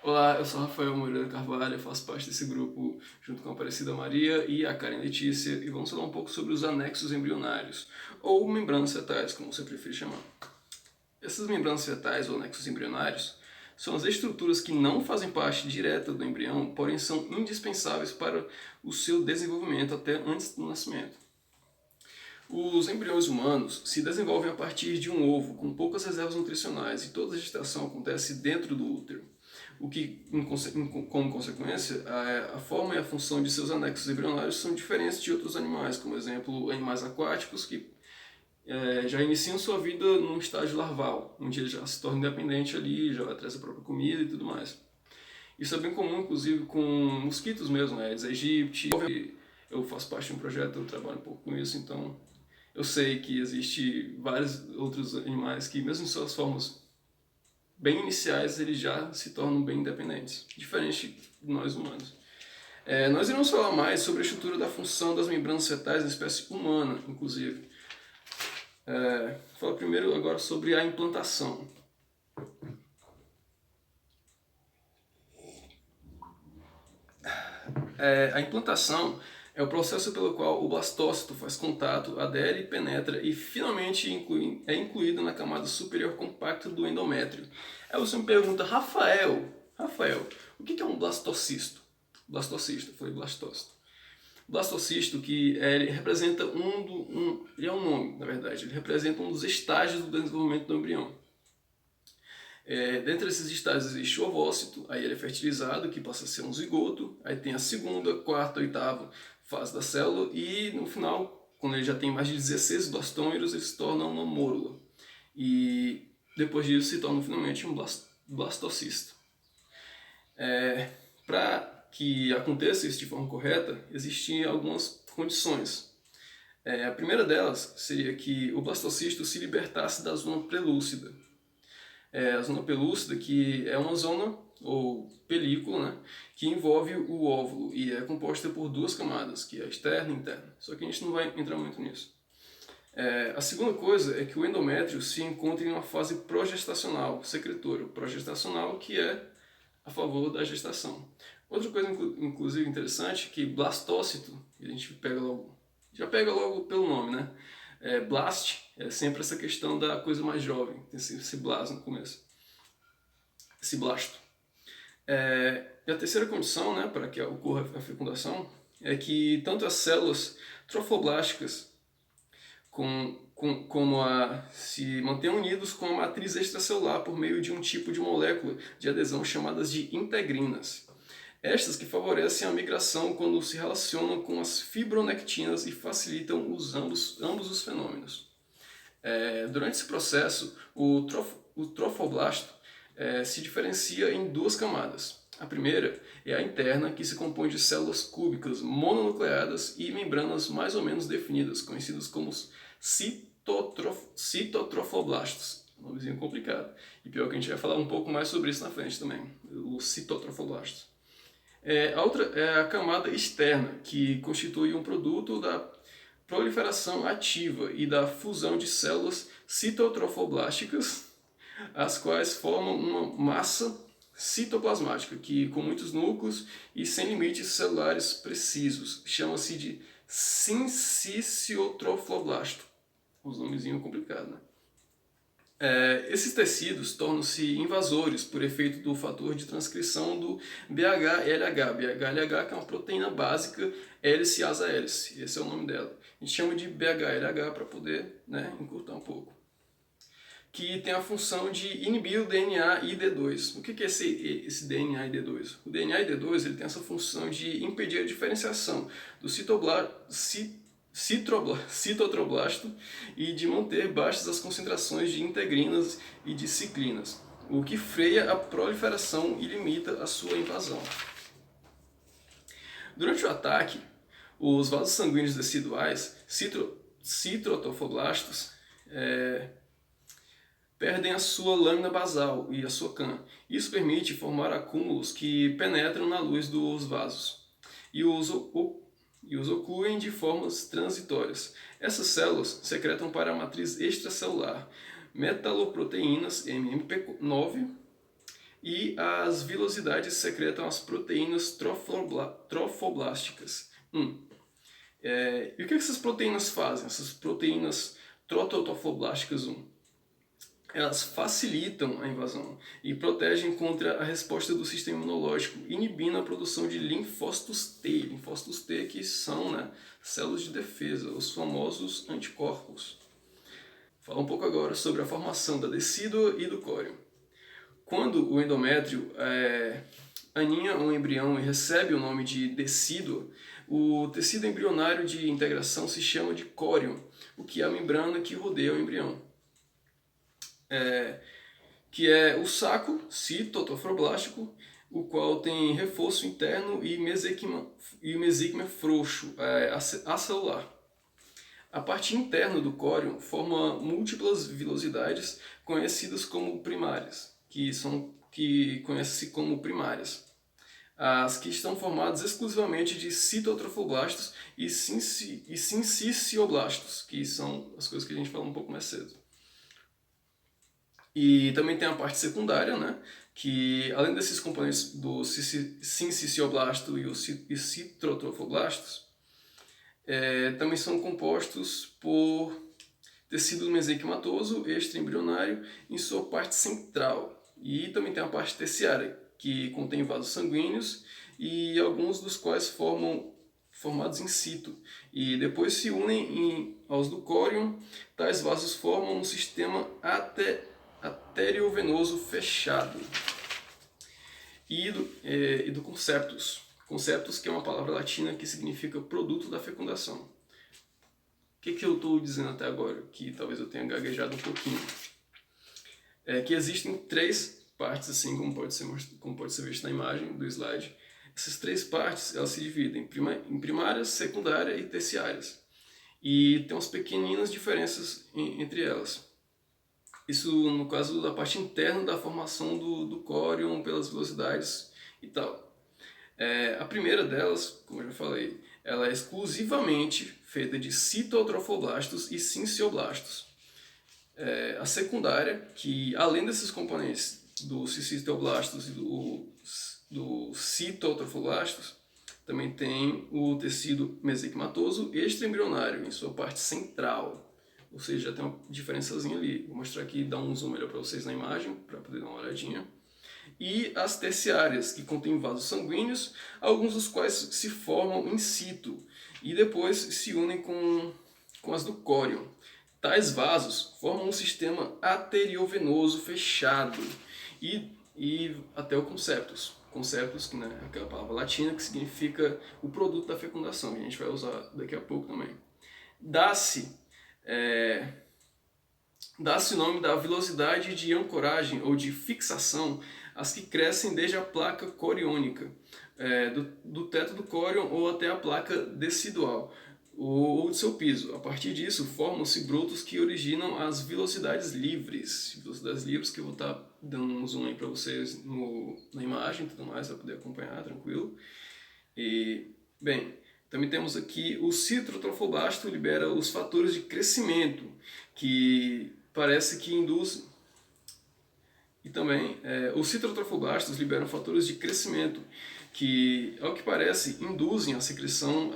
Olá, eu sou Rafael Moreira Carvalho, eu faço parte desse grupo junto com a Aparecida Maria e a Karen Letícia e vamos falar um pouco sobre os anexos embrionários, ou membranas fetais, como você preferir chamar. Essas membranas fetais ou anexos embrionários são as estruturas que não fazem parte direta do embrião, porém são indispensáveis para o seu desenvolvimento até antes do nascimento. Os embriões humanos se desenvolvem a partir de um ovo com poucas reservas nutricionais e toda a gestação acontece dentro do útero, o que, como consequência, a forma e a função de seus anexos embrionários são diferentes de outros animais, como exemplo, animais aquáticos que já iniciam sua vida num estágio larval, onde ele já se torna independente ali, já vai atrás da própria comida e tudo mais. Isso é bem comum, inclusive, com mosquitos mesmo, Aedes aegypti. Eu faço parte de um projeto, eu trabalho um pouco com isso, então eu sei que existe vários outros animais que, mesmo em suas formas bem iniciais, eles já se tornam bem independentes, diferente de nós humanos. Nós iremos falar mais sobre a estrutura da função das membranas fetais na espécie humana, inclusive. Vou falar primeiro agora sobre a implantação. A implantação é o processo pelo qual o blastócito faz contato, adere, penetra e finalmente é incluído na camada superior compacta do endométrio. Aí você me pergunta, Rafael, o que é um blastocisto? Blastocisto, eu falei blastocisto. Blastocisto, que ele representa ele é um nome, na verdade, ele representa um dos estágios do desenvolvimento do embrião. Dentre esses estágios existe o ovócito, aí ele é fertilizado, que passa a ser um zigoto, aí tem a segunda, quarta, oitava fase da célula e no final, quando ele já tem mais de 16 blastômeros, ele se torna uma mórula. E depois disso se torna finalmente um blastocisto. Para que aconteça isso de forma correta, existem algumas condições. A primeira delas seria que o blastocisto se libertasse da zona prelúcida. A zona pelúcida, que é uma zona, ou película, né, que envolve o óvulo e é composta por duas camadas, que é a externa e a interna. Só que a gente não vai entrar muito nisso. A segunda coisa é que o endométrio se encontra em uma fase progestacional, secretora. Progestacional, que é a favor da gestação. Outra coisa, inclusive, interessante, que blastócito, a gente já pega logo pelo nome, né? Blast é sempre essa questão da coisa mais jovem, tem esse blas no começo, esse blasto. E a terceira condição, né, para que ocorra a fecundação é que tanto as células trofoblásticas se mantenham unidos com a matriz extracelular por meio de um tipo de molécula de adesão chamadas de integrinas. Estas que favorecem a migração quando se relacionam com as fibronectinas e facilitam ambos os fenômenos. Durante esse processo, o trofoblasto se diferencia em duas camadas. A primeira é a interna, que se compõe de células cúbicas mononucleadas e membranas mais ou menos definidas, conhecidas como citotrofoblastos. Um nomezinho complicado. E pior que a gente vai falar um pouco mais sobre isso na frente também, os citotrofoblastos. A outra é a camada externa, que constitui um produto da proliferação ativa e da fusão de células citotrofoblásticas, as quais formam uma massa citoplasmática, que com muitos núcleos e sem limites celulares precisos, chama-se de sinciciotrofoblasto. Um nomezinho complicado, né? Esses tecidos tornam-se invasores por efeito do fator de transcrição do BH-LH. BH-LH que é uma proteína básica hélice-asa-hélice. Esse é o nome dela. A gente chama de BH-LH para poder, né, encurtar um pouco. Que tem a função de inibir o DNA ID2. O que é esse DNA ID2? O DNA ID2 ele tem essa função de impedir a diferenciação do citotroblasto e de manter baixas as concentrações de integrinas e de ciclinas, o que freia a proliferação e limita a sua invasão. Durante o ataque, os vasos sanguíneos deciduais, citotrofoblastos, perdem a sua lâmina basal e a sua cã. Isso permite formar acúmulos que penetram na luz dos vasos e os ocluem de formas transitórias. Essas células secretam para a matriz extracelular metaloproteínas, MMP9, e as vilosidades secretam as proteínas trofoblásticas. E o que essas proteínas fazem? Essas proteínas trofoblásticas 1? Elas facilitam a invasão e protegem contra a resposta do sistema imunológico, inibindo a produção de linfócitos T. Linfócitos T que são, né, células de defesa, os famosos anticorpos. Vou falar um pouco agora sobre a formação da decídua e do córion. Quando o endométrio aninha um embrião e recebe o nome de decídua, o tecido embrionário de integração se chama de córion, o que é a membrana que rodeia o embrião. Que é o saco citotrofoblástico, o qual tem reforço interno e mesenquima frouxo, acelular. A parte interna do córion forma múltiplas vilosidades conhecidas como primárias, que conhecem-se como primárias. As que estão formadas exclusivamente de citotrofoblastos e sincicioblastos, que são as coisas que a gente falou um pouco mais cedo. E também tem a parte secundária, né, que além desses componentes do sincicioblasto e os citotrofoblastos, também são compostos por tecido mesenquimatoso extraembrionário em sua parte central. E também tem a parte terciária, que contém vasos sanguíneos e alguns dos quais formados in situ. E depois se unem aos do córion, tais vasos formam um sistema arteriovenoso fechado. E do conceptus. Conceptus, que é uma palavra latina que significa produto da fecundação. O que eu estou dizendo até agora? Que talvez eu tenha gaguejado um pouquinho. Que existem 3 partes, assim como pode ser visto na imagem do slide. Essas 3 partes elas se dividem em primárias, secundárias e terciárias. E tem umas pequeninas diferenças entre elas. Isso no caso da parte interna da formação do córion pelas velocidades e tal. A primeira delas, como eu já falei, ela é exclusivamente feita de citotrofoblastos e sincioblastos. A secundária, que além desses componentes dos citoblastos e do citotrofoblastos, também tem o tecido mesenquimatoso extraembrionário em sua parte central. Ou seja, já tem uma diferençazinha ali. Vou mostrar aqui, dar um zoom melhor para vocês na imagem, para poder dar uma olhadinha. E as terciárias, que contêm vasos sanguíneos, alguns dos quais se formam in situ e depois se unem com as do córion. Tais vasos formam um sistema arteriovenoso fechado e até o conceptus. Conceptus, que é aquela palavra latina que significa o produto da fecundação, que a gente vai usar daqui a pouco também. Dá-se o nome da velocidade de ancoragem ou de fixação às que crescem desde a placa coriônica, do teto do córion ou até a placa decidual, ou de seu piso. A partir disso, formam-se brotos que originam as velocidades livres. Velocidades livres que eu vou estar dando um zoom aí para vocês na imagem e tudo mais, para poder acompanhar tranquilo. E, bem, também temos aqui o citotrofoblasto libera os fatores de crescimento, que parece que induzem. E também os citotrofoblastos liberam fatores de crescimento, que, ao que parece, induzem a secreção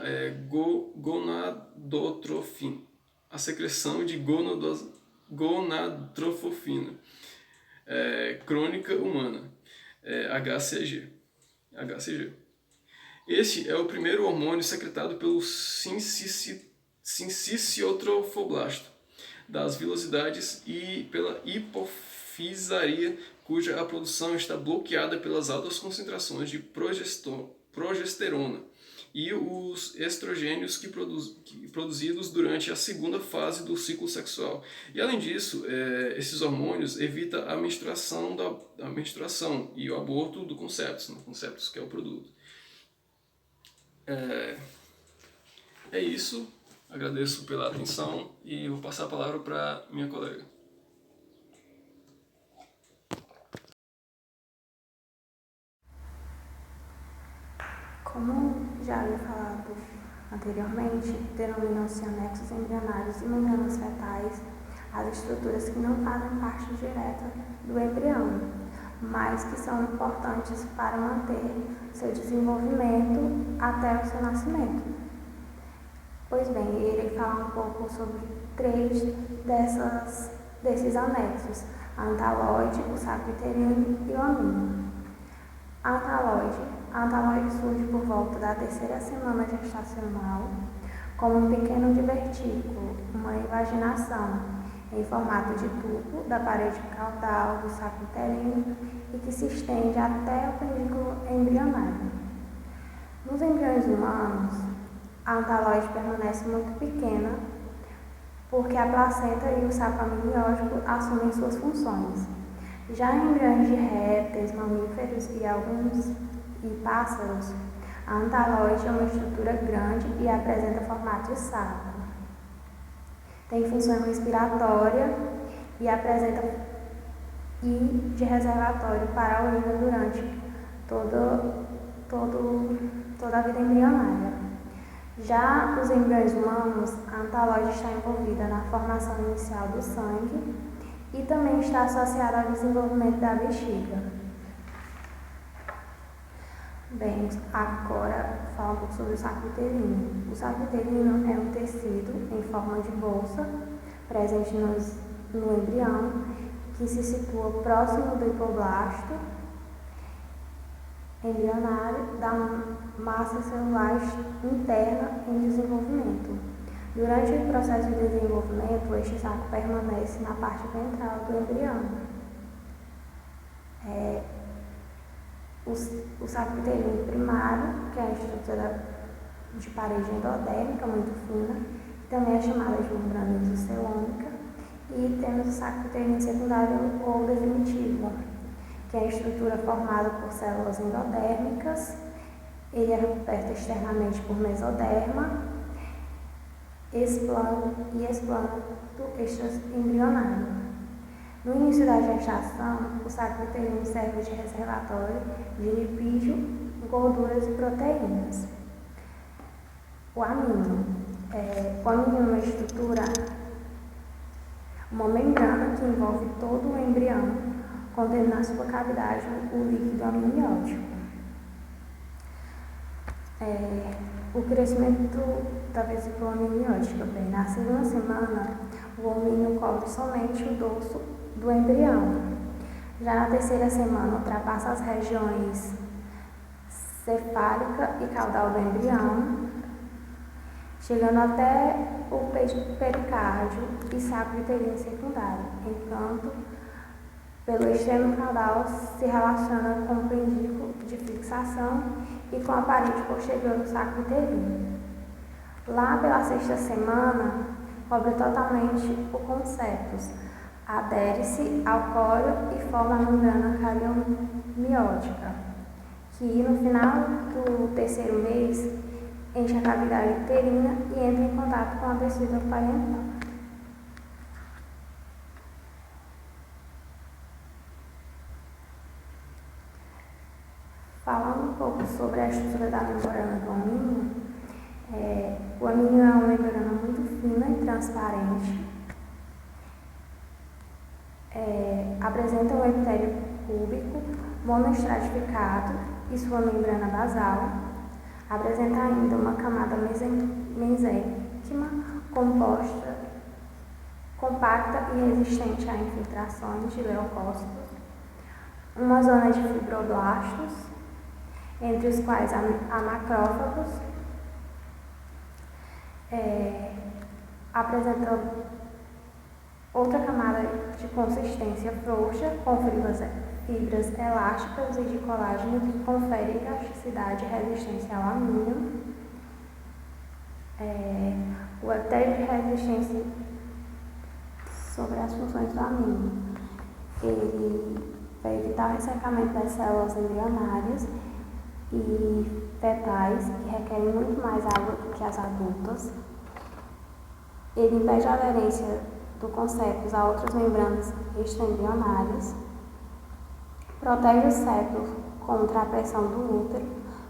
gonadotrofina, a secreção de gonadotrofina crônica humana, HCG. Este é o primeiro hormônio secretado pelo sincicitrofoblasto das vilosidades e pela hipofisaria, cuja a produção está bloqueada pelas altas concentrações de progesterona e os estrogênios produzidos durante a segunda fase do ciclo sexual. E além disso, esses hormônios evitam a menstruação e o aborto do conceptus, conceptus que é o produto. É isso. Agradeço pela atenção e vou passar a palavra para minha colega. Como já havia falado anteriormente, denominam-se anexos embrionários e membranas fetais as estruturas que não fazem parte direta do embrião, mas que são importantes para manter seu desenvolvimento até o seu nascimento. Pois bem, eu irei falar um pouco sobre 3 desses anexos: a antalóide, o saco uterino e o amino. A antalóide surge por volta da 3ª semana gestacional como um pequeno divertículo, uma invaginação em formato de tubo da parede caudal do saco uterino e que se estende até o pedículo embrionário. Nos embriões humanos, a antalóide permanece muito pequena porque a placenta e o saco amniótico assumem suas funções. Já em embriões de répteis, mamíferos e pássaros, a antalóide é uma estrutura grande e apresenta formato de saco. Tem função respiratória e de reservatório para a urina durante toda a vida embrionária. Já os embriões humanos, a antalóide está envolvida na formação inicial do sangue e também está associada ao desenvolvimento da bexiga. Bem, agora fala um pouco sobre o saco uterino. O saco uterino é um tecido em forma de bolsa presente no embrião que se situa próximo do hipoblasto embrionário da massa celular interna em desenvolvimento. Durante o processo de desenvolvimento, este saco permanece na parte ventral do embrião. O saco uterino primário, que é a estrutura de parede endodérmica muito fina, também é chamada de membrana isocelômica, e temos o saco uterino secundário ou definitivo, que é a estrutura formada por células endodérmicas. Ele é recoberto externamente por mesoderma, explano extraembrionário. No início da gestação, o saco uterino serve de reservatório de lipídio, gorduras e proteínas. O amino. O amino é uma estrutura, uma membrana que envolve todo o embrião, contendo na sua cavidade o líquido amniótico. O crescimento da vesícula amniótica. Bem, na 2ª semana, o homínio cobre somente o dorso do embrião. Já na 3ª semana, ultrapassa as regiões cefálica e caudal do embrião, chegando até o pericárdio e saco uterino secundário. Enquanto, pelo extremo caudal, se relaciona com o pendículo de fixação e com a parede posterior do saco uterino. Lá pela 6ª semana, cobre totalmente o conceptus, adere-se ao cóleo e forma a membrana cariomiótica, que no final do 3º mês enche a cavidade uterina e entra em contato com a vesícula parental. Falando um pouco sobre a estrutura da membrana do amínio, o amínio é uma membrana muito fina e transparente. Apresenta um epitélio cúbico monoestratificado e sua membrana basal. Apresenta ainda uma camada mesênquima compacta e resistente a infiltrações de leucócitos, uma zona de fibroblastos, entre os quais há macrófagos. Apresenta outra camada de consistência frouxa, com fibras elásticas e de colágeno que confere elasticidade e resistência ao amínio. O epitélio de resistência sobre as funções do amínio. Ele vai evitar o ressecamento das células embrionárias e fetais, que requerem muito mais água do que as adultas. Ele impede a aderência do conceptus a outras membranas extraembrionárias, protege o feto contra a pressão do útero,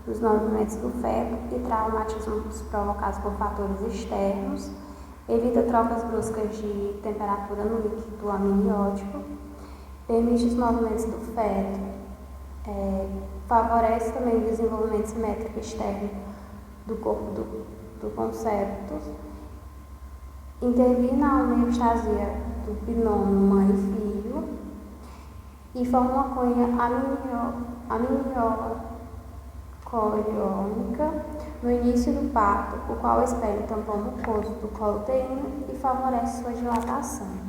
dos movimentos do feto e traumatismos provocados por fatores externos, evita trocas bruscas de temperatura no líquido amniótico permite os movimentos do feto, favorece também o desenvolvimento simétrico externo do corpo do concepto, intervir na homeostasia do binômio mãe e filho e forma uma cunha amniocoriônica no início do parto, o qual expele o tampão mucoso do colo uterino e favorece sua dilatação.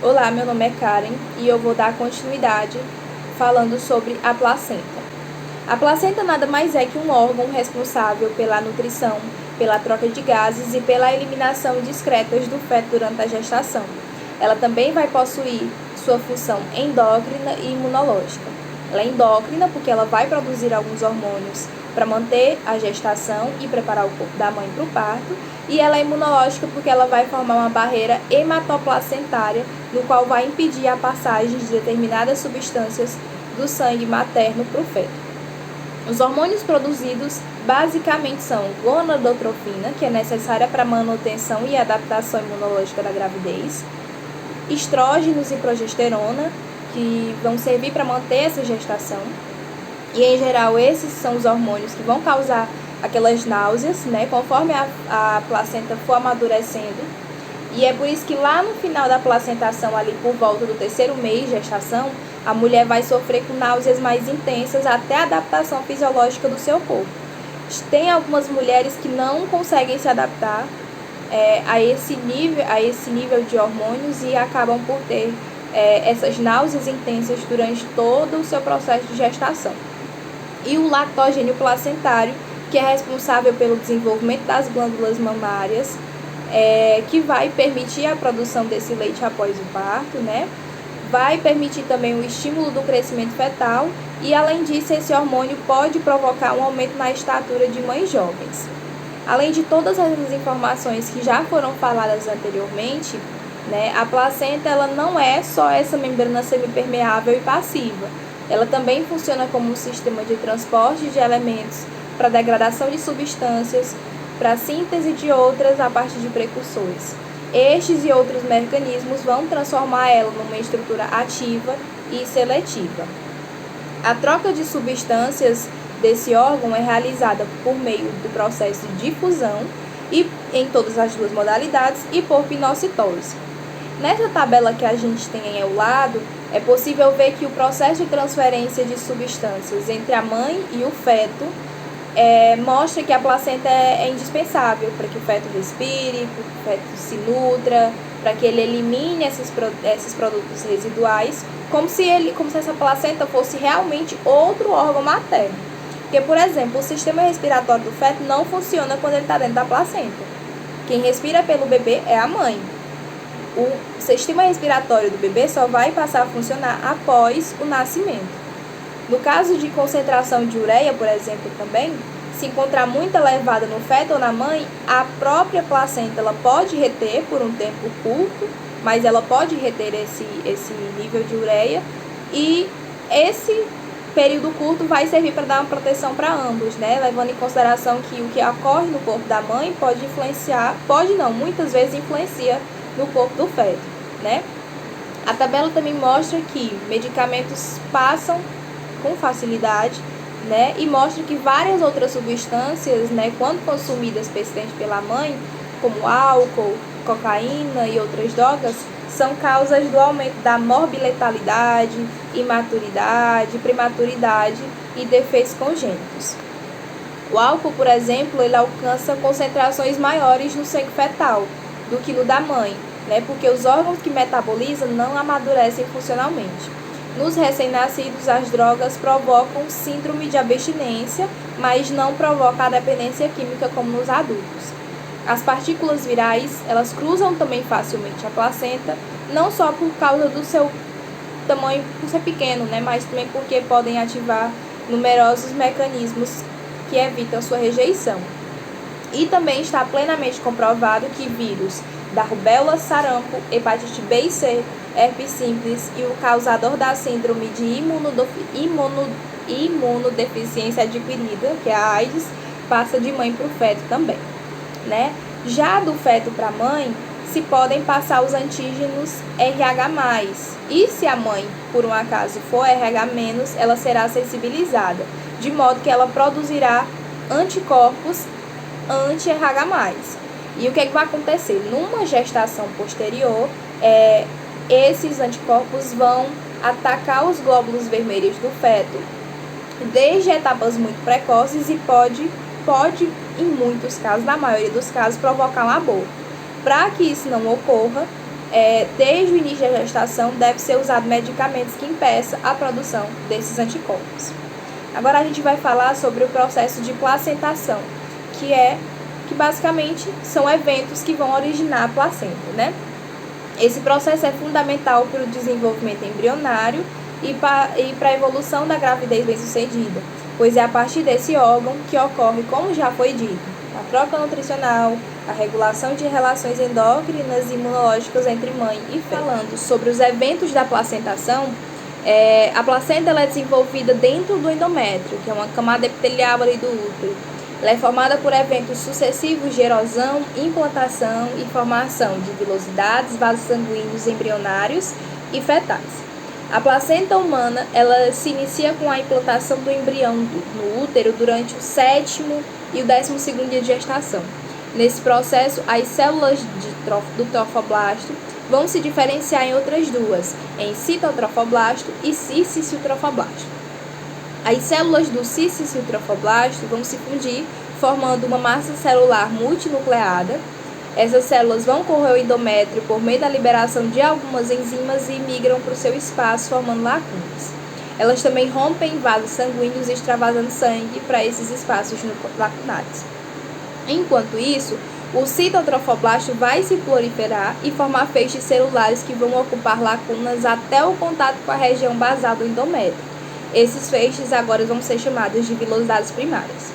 Olá, meu nome é Karen e eu vou dar continuidade falando sobre a placenta. A placenta nada mais é que um órgão responsável pela nutrição, pela troca de gases e pela eliminação de excretas do feto durante a gestação. Ela também vai possuir sua função endócrina e imunológica. Ela é endócrina porque ela vai produzir alguns hormônios para manter a gestação e preparar o corpo da mãe para o parto, e ela é imunológica porque ela vai formar uma barreira hematoplacentária, no qual vai impedir a passagem de determinadas substâncias do sangue materno para o feto. Os hormônios produzidos basicamente são gonadotrofina, que é necessária para a manutenção e adaptação imunológica da gravidez, estrógenos e progesterona, que vão servir para manter essa gestação. E, em geral, esses são os hormônios que vão causar aquelas náuseas, né, conforme a placenta for amadurecendo. E é por isso que lá no final da placentação, ali por volta do 3º mês de gestação, a mulher vai sofrer com náuseas mais intensas até a adaptação fisiológica do seu corpo. Tem algumas mulheres que não conseguem se adaptar a esse nível de hormônios e acabam por ter essas náuseas intensas durante todo o seu processo de gestação. E o lactogênio placentário, que é responsável pelo desenvolvimento das glândulas mamárias, que vai permitir a produção desse leite após o parto, né? Vai permitir também o estímulo do crescimento fetal e, além disso, esse hormônio pode provocar um aumento na estatura de mães jovens. Além de todas essas informações que já foram faladas anteriormente, né, a placenta ela não é só essa membrana semipermeável e passiva. Ela também funciona como um sistema de transporte de elementos para degradação de substâncias, para a síntese de outras a partir de precursores. Estes e outros mecanismos vão transformar ela numa estrutura ativa e seletiva. A troca de substâncias desse órgão é realizada por meio do processo de difusão e em todas as duas modalidades e por pinocitose. Nessa tabela que a gente tem aí ao lado, é possível ver que o processo de transferência de substâncias entre a mãe e o feto mostra que a placenta é indispensável para que o feto respire, para que o feto se nutra, para que ele elimine esses produtos residuais, como se essa placenta fosse realmente outro órgão materno. Porque, por exemplo, o sistema respiratório do feto não funciona quando ele está dentro da placenta. Quem respira pelo bebê é a mãe. O sistema respiratório do bebê só vai passar a funcionar após o nascimento. No caso de concentração de ureia, por exemplo, também, se encontrar muito elevada no feto ou na mãe, a própria placenta ela pode reter por um tempo curto, mas ela pode reter esse nível de ureia, e esse período curto vai servir para dar uma proteção para ambos, né? Levando em consideração que o que ocorre no corpo da mãe pode influenciar, muitas vezes influencia no corpo do feto, né? A tabela também mostra que medicamentos passam com facilidade, né? E mostra que várias outras substâncias, né, quando consumidas persistente pela mãe, como álcool, cocaína e outras drogas, são causas do aumento da morbiletalidade, imaturidade, prematuridade e defeitos congênitos. O álcool, por exemplo, ele alcança concentrações maiores no sangue fetal do que no da mãe, né? Porque os órgãos que metabolizam não amadurecem funcionalmente. Nos recém-nascidos, as drogas provocam síndrome de abstinência, mas não provocam a dependência química como nos adultos. As partículas virais, elas cruzam também facilmente a placenta, não só por causa do seu tamanho, por ser pequeno, né, mas também porque podem ativar numerosos mecanismos que evitam sua rejeição. E também está plenamente comprovado que vírus da rubéola, sarampo, hepatite B e C, herpes simples e o causador da síndrome de imunodeficiência adquirida, que é a AIDS, passa de mãe para o feto também, né? Já do feto para a mãe, se podem passar os antígenos RH+. E se a mãe, por um acaso, for RH-, ela será sensibilizada, de modo que ela produzirá anticorpos anti-RH+. E o que vai acontecer? Numa gestação posterior, esses anticorpos vão atacar os glóbulos vermelhos do feto desde etapas muito precoces e pode, em muitos casos, na maioria dos casos, provocar um aborto. Para que isso não ocorra, desde o início da gestação, deve ser usado medicamentos que impeçam a produção desses anticorpos. Agora a gente vai falar sobre o processo de placentação, que basicamente são eventos que vão originar a placenta, né? Esse processo é fundamental para o desenvolvimento embrionário e para a evolução da gravidez bem-sucedida, pois é a partir desse órgão que ocorre, como já foi dito, a troca nutricional, a regulação de relações endócrinas e imunológicas entre mãe e feto. Falando sobre os eventos da placentação, a placenta ela é desenvolvida dentro do endométrio, que é uma camada epitelial ali do útero. Ela é formada por eventos sucessivos de erosão, implantação e formação de vilosidades, vasos sanguíneos embrionários e fetais. A placenta humana ela se inicia com a implantação do embrião no útero durante o 7º e o 12º dia de gestação. Nesse processo, as células do trofoblasto vão se diferenciar em outras duas, em citotrofoblasto e cicicio-trofoblasto. As células do cicicio-trofoblasto vão se fundir, formando uma massa celular multinucleada. Essas células vão correr o endométrio por meio da liberação de algumas enzimas e migram para o seu espaço, formando lacunas. Elas também rompem vasos sanguíneos, extravasando sangue para esses espaços lacunares. Enquanto isso, o citotrofoblasto vai se proliferar e formar feixes celulares que vão ocupar lacunas até o contato com a região basal do endométrio. Esses feixes agora vão ser chamados de vilosidades primárias.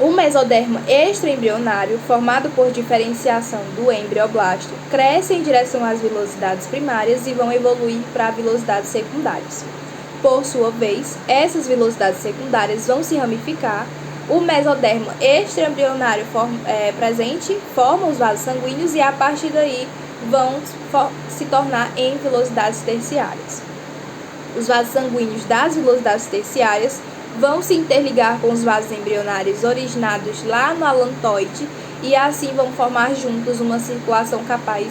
O mesoderma extraembrionário, formado por diferenciação do embrioblasto, cresce em direção às vilosidades primárias e vão evoluir para vilosidades secundárias. Por sua vez, essas vilosidades secundárias vão se ramificar. O mesoderma extraembrionário presente forma os vasos sanguíneos e, a partir daí, vão se tornar em vilosidades terciárias. Os vasos sanguíneos das vilosidades terciárias vão se interligar com os vasos embrionários originados lá no alantoide e assim vão formar juntos uma circulação capaz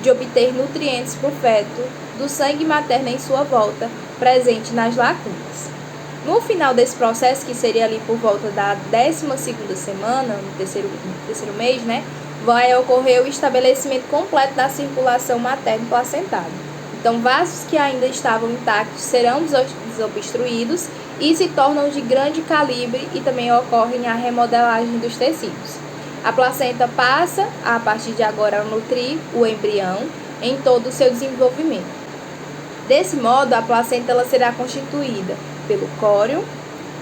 de obter nutrientes para o feto do sangue materno em sua volta, presente nas lacunas. No final desse processo, que seria ali por volta da 12ª semana, no terceiro mês, né, vai ocorrer o estabelecimento completo da circulação materno-placentária. Então, vasos que ainda estavam intactos serão desobstruídos e se tornam de grande calibre e também ocorre a remodelagem dos tecidos. A placenta passa, a partir de agora, a nutrir o embrião em todo o seu desenvolvimento. Desse modo, a placenta ela será constituída pelo córeo,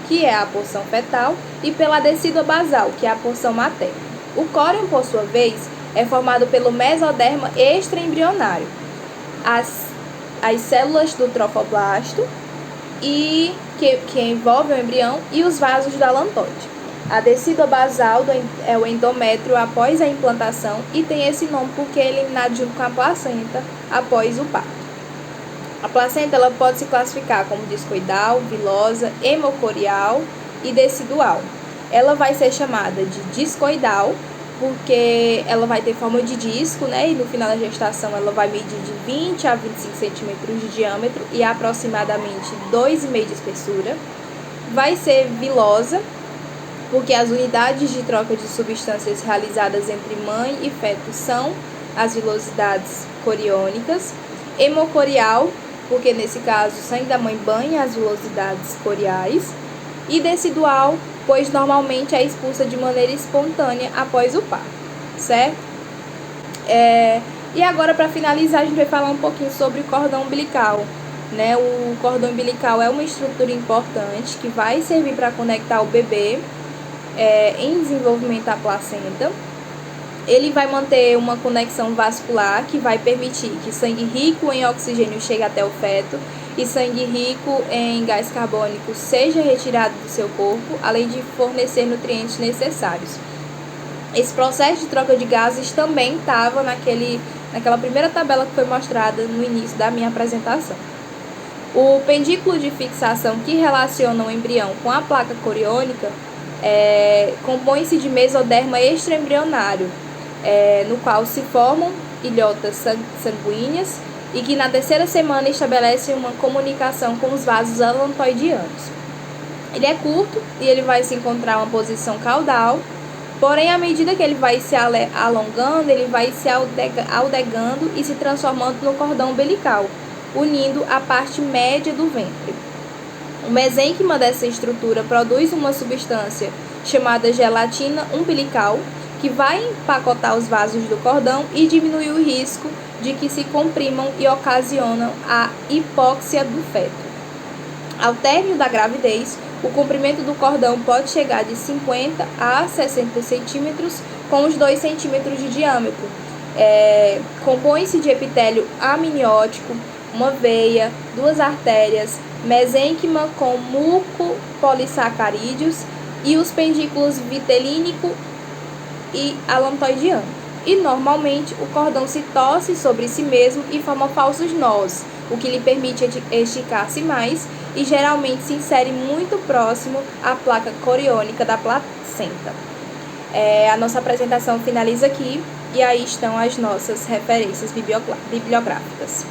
que é a porção fetal, e pela decídua basal, que é a porção materna. O córeo, por sua vez, é formado pelo mesoderma extraembrionário, as células do trofoblasto, e que envolve o embrião, e os vasos do alantoide. A decídua basal é o endométrio após a implantação e tem esse nome porque é eliminado junto com a placenta após o parto. A placenta ela pode se classificar como discoidal, vilosa, hemocorial e decidual. Ela vai ser chamada de discoidal porque ela vai ter forma de disco, né? E no final da gestação ela vai medir de 20 a 25 centímetros de diâmetro e aproximadamente 2,5 de espessura. Vai ser vilosa porque as unidades de troca de substâncias realizadas entre mãe e feto são as vilosidades coriônicas. Hemocorial, porque nesse caso o sangue da mãe banha as vilosidades coriais. E decidual, pois normalmente é expulsa de maneira espontânea após o parto, certo? E agora, para finalizar, a gente vai falar um pouquinho sobre o cordão umbilical, né? O cordão umbilical é uma estrutura importante que vai servir para conectar o bebê em desenvolvimento à placenta. Ele vai manter uma conexão vascular que vai permitir que sangue rico em oxigênio chegue até o feto e sangue rico em gás carbônico seja retirado do seu corpo, além de fornecer nutrientes necessários. Esse processo de troca de gases também estava naquela primeira tabela que foi mostrada no início da minha apresentação. O pendículo de fixação que relaciona o embrião com a placa coriônica compõe-se de mesoderma extraembrionário, no qual se formam ilhotas sanguíneas e que na terceira semana estabelecem uma comunicação com os vasos alantoidianos. Ele é curto e ele vai se encontrar uma posição caudal, porém, à medida que ele vai se alongando, ele vai se aldegando e se transformando no cordão umbilical, unindo a parte média do ventre. O mesênquima dessa estrutura produz uma substância chamada gelatina umbilical, que vai empacotar os vasos do cordão e diminuir o risco de que se comprimam e ocasionam a hipóxia do feto. Ao término da gravidez, o comprimento do cordão pode chegar de 50 a 60 centímetros, com os 2 centímetros de diâmetro. Compõe-se de epitélio amniótico, uma veia, 2 artérias, mesênquima com mucopolissacarídeos e os pendículos vitelínico e alantoidiano. E normalmente o cordão se torce sobre si mesmo e forma falsos nós, o que lhe permite esticar-se mais e geralmente se insere muito próximo à placa coriônica da placenta. A nossa apresentação finaliza aqui e aí estão as nossas referências bibliográficas.